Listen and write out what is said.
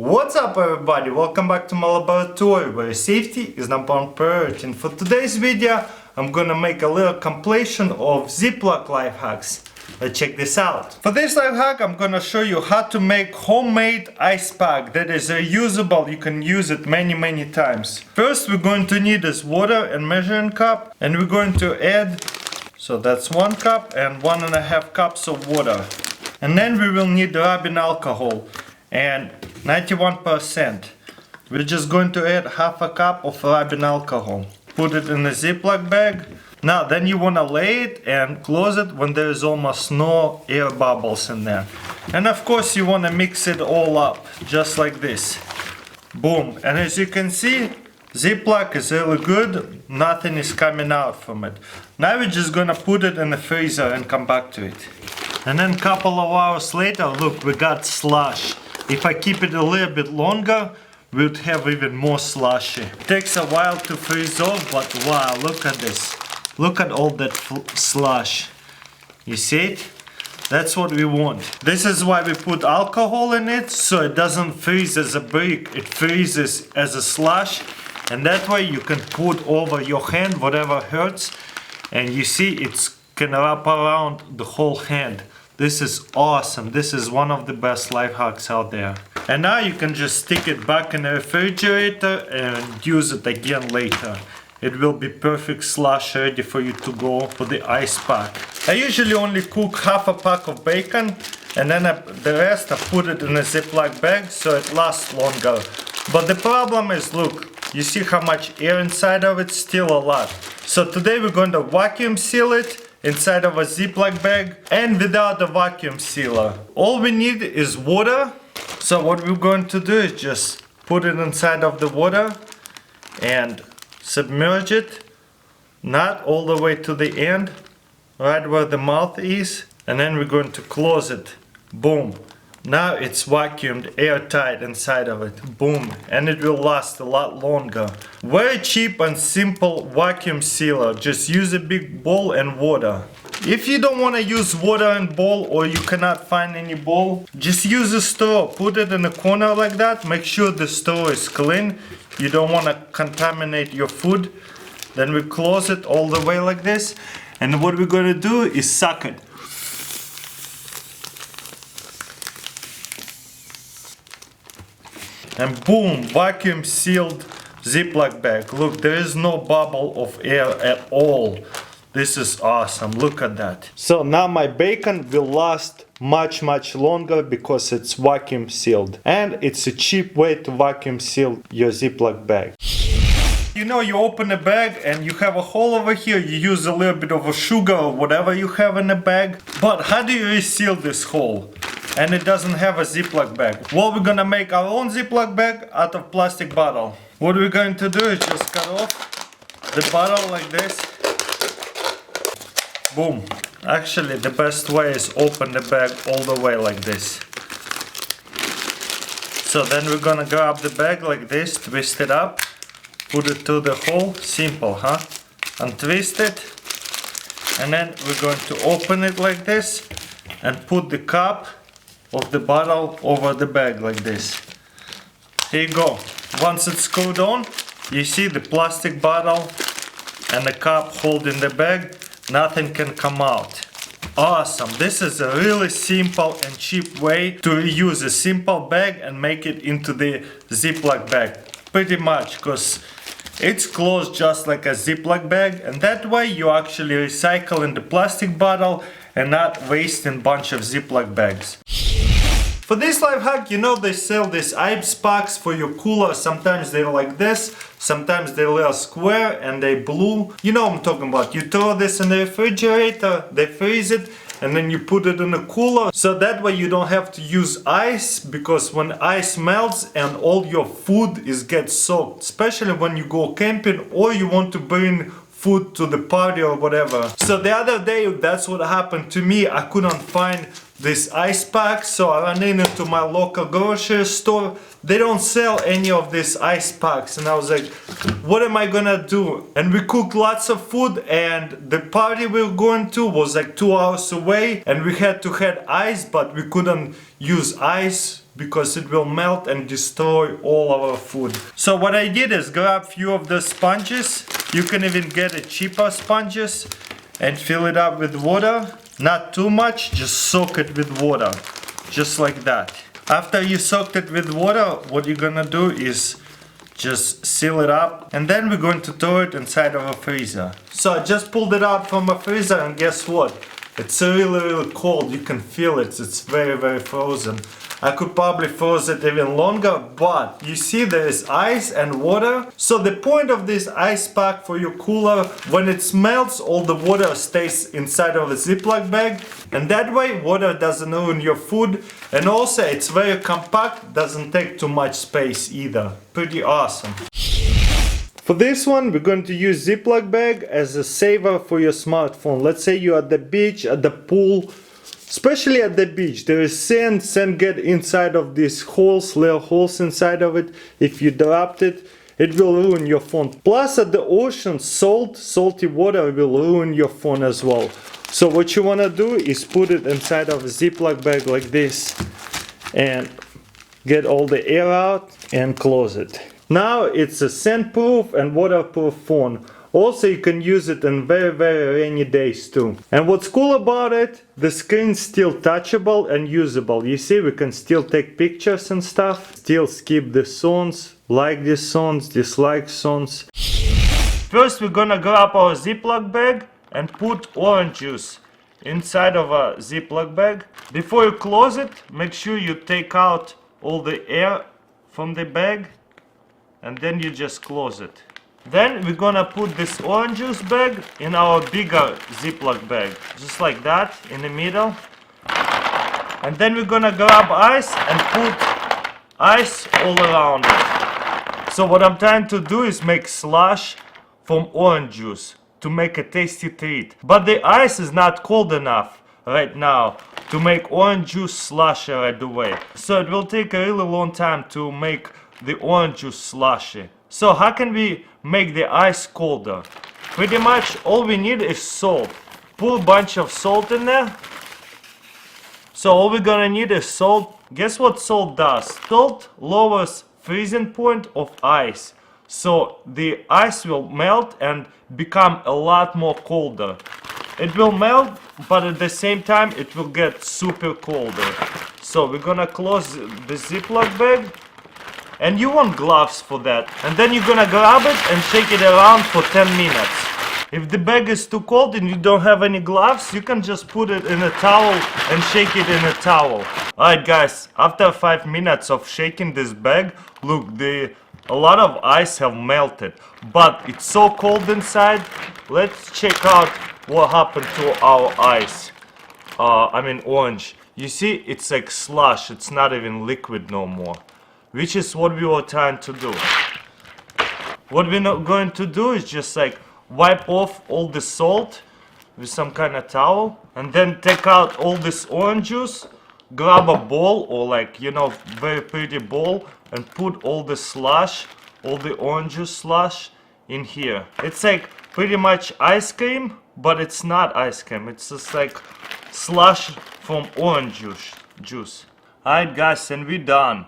What's up everybody, welcome back to my laboratory where safety is number one priority. And for today's video I'm gonna make a little compilation of Ziplock life hacks. Let's check this out. For this life hack I'm gonna show you how to make homemade ice pack that is reusable. You can use it many times. First we're going to need is water and measuring cup, and we're going to add, so that's 1 cup and 1.5 cups of water. And then we will need rubbing alcohol and 91%. We're just going to add half a cup of rubbing alcohol. Put it in a Ziploc bag. Now then you want to lay it and close it when there is almost no air bubbles in there. And of course you want to mix it all up just like this. Boom. And as you can see, Ziploc is really good. Nothing is coming out from it. Now we're just going to put it in the freezer and come back to it. And then a couple of hours later, look, we got slush. If I keep it a little bit longer, we'd have even more slushy. It takes a while to freeze off, but wow, look at this. Look at all that slush. You see it? That's what we want. This is why we put alcohol in it, so it doesn't freeze as a brick. It freezes as a slush, and that way you can put over your hand whatever hurts, and you see it can wrap around the whole hand. This is awesome. This is one of the best life hacks out there. And now you can just stick it back in the refrigerator and use it again later. It will be perfect slush ready for you to go for the ice pack. I usually only cook half a pack of bacon, and then the rest I put it in a Ziploc bag so it lasts longer. But the problem is, look, you see how much air inside of it? Still a lot. So today we're going to vacuum seal it inside of a Ziploc bag and without a vacuum sealer. All we need is water. So what we're going to do is just put it inside of the water and submerge it, not all the way to the end, right where the mouth is, and then we're going to close it. Boom. Now it's vacuumed airtight inside of it. Boom. And it will last a lot longer. Very cheap and simple vacuum sealer. Just use a big bowl and water. If you don't want to use water and bowl, or you cannot find any bowl, just use a straw. Put it in a corner like that. Make sure the straw is clean. You don't want to contaminate your food. Then we close it all the way like this. And what we're going to do is suck it. And boom, vacuum sealed Ziploc bag. Look, there is no bubble of air at all. This is awesome, look at that. So now my bacon will last much longer because it's vacuum sealed. And it's a cheap way to vacuum seal your Ziploc bag. You know, you open a bag and you have a hole over here. You use a little bit of a sugar or whatever you have in the bag. But how do you reseal this hole? And it doesn't have a Ziploc bag. Well, we're gonna make our own Ziploc bag out of plastic bottle. What we're going to do is just cut off the bottle like this. Boom. Actually, the best way is open the bag all the way like this. So then we're gonna grab the bag like this, twist it up, put it through the hole. Simple, huh? Untwist it. And then we're going to open it like this and put the cap of the bottle over the bag like this. Here you go. Once it's screwed on, you see the plastic bottle and the cap holding the bag. Nothing can come out. Awesome. This is a really simple and cheap way to reuse a simple bag and make it into the Ziploc bag. Pretty much, because it's closed just like a Ziploc bag, and that way you're actually recycling the plastic bottle and not wasting a bunch of Ziploc bags. For this life hack, you know, they sell these ice packs for your cooler. Sometimes they're like this, sometimes they're a little square and they blue. You know what I'm talking about. You throw this in the refrigerator, they freeze it, and then you put it in a cooler. So that way you don't have to use ice, because when ice melts and all your food gets soaked, especially when you go camping or you want to bring food to the party or whatever. So the other day, that's what happened to me. I couldn't find this ice pack, so I ran into my local grocery store. They don't sell any of these ice packs, and I was like, what am I gonna do? And we cooked lots of food, and the party we were going to was like 2 hours away, and we had to have ice, but we couldn't use ice because it will melt and destroy all our food. So what I did is grab a few of the sponges. You can even get a cheaper sponges and fill it up with water. Not too much, just soak it with water, just like that. After you soaked it with water, what you're gonna do is just seal it up, and then we're going to throw it inside of a freezer. So I just pulled it out from a freezer, and guess what? It's really cold. You can feel it. It's very frozen. I could probably freeze it even longer, but you see there is ice and water. So the point of this ice pack for your cooler, when it melts, all the water stays inside of a Ziploc bag, and that way water doesn't ruin your food, and also it's very compact, doesn't take too much space either. Pretty awesome. For this one, we're going to use Ziploc bag as a saver for your smartphone. Let's say you're at the beach, at the pool, especially at the beach. There is sand get inside of these holes, little holes inside of it. If you dropped it, it will ruin your phone. Plus at the ocean, salty water will ruin your phone as well. So what you want to do is put it inside of a Ziploc bag like this and get all the air out and close it. Now it's a sand-proof and waterproof phone. Also, you can use it in very rainy days too. And what's cool about it, the screen's still touchable and usable. You see, we can still take pictures and stuff, still skip the songs, like these songs, dislike songs. First, we're gonna grab our Ziploc bag and put orange juice inside of a Ziploc bag. Before you close it, make sure you take out all the air from the bag, and then you just close it. Then we're gonna put this orange juice bag in our bigger Ziploc bag, just like that, in the middle. And then we're gonna grab ice and put ice all around it. So what I'm trying to do is make slush from orange juice to make a tasty treat. But the ice is not cold enough right now to make orange juice slushy right away. So it will take a really long time to make the orange juice slushy. So how can we make the ice colder? Pretty much all we need is salt. Put a bunch of salt in there. So all we're gonna need is salt. Guess what salt does? Salt lowers freezing point of ice. So the ice will melt and become a lot more colder. It will melt, but at the same time it will get super colder. So we're gonna close the Ziploc bag. And you want gloves for that. And then you're gonna grab it and shake it around for 10 minutes. If the bag is too cold and you don't have any gloves, you can just put it in a towel and shake it in a towel. Alright guys, after 5 minutes of shaking this bag, look, a lot of ice have melted. But it's so cold inside. Let's check out what happened to our ice. Orange. You see, it's like slush, it's not even liquid no more. Which is what we were trying to do. What we're not going to do is just like wipe off all the salt with some kind of towel, and then take out all this orange juice, grab a bowl or very pretty bowl, and put all the slush, all the orange juice slush in here. It's like pretty much ice cream, but it's not ice cream. It's just like slush from orange juice. Alright guys, and we're done.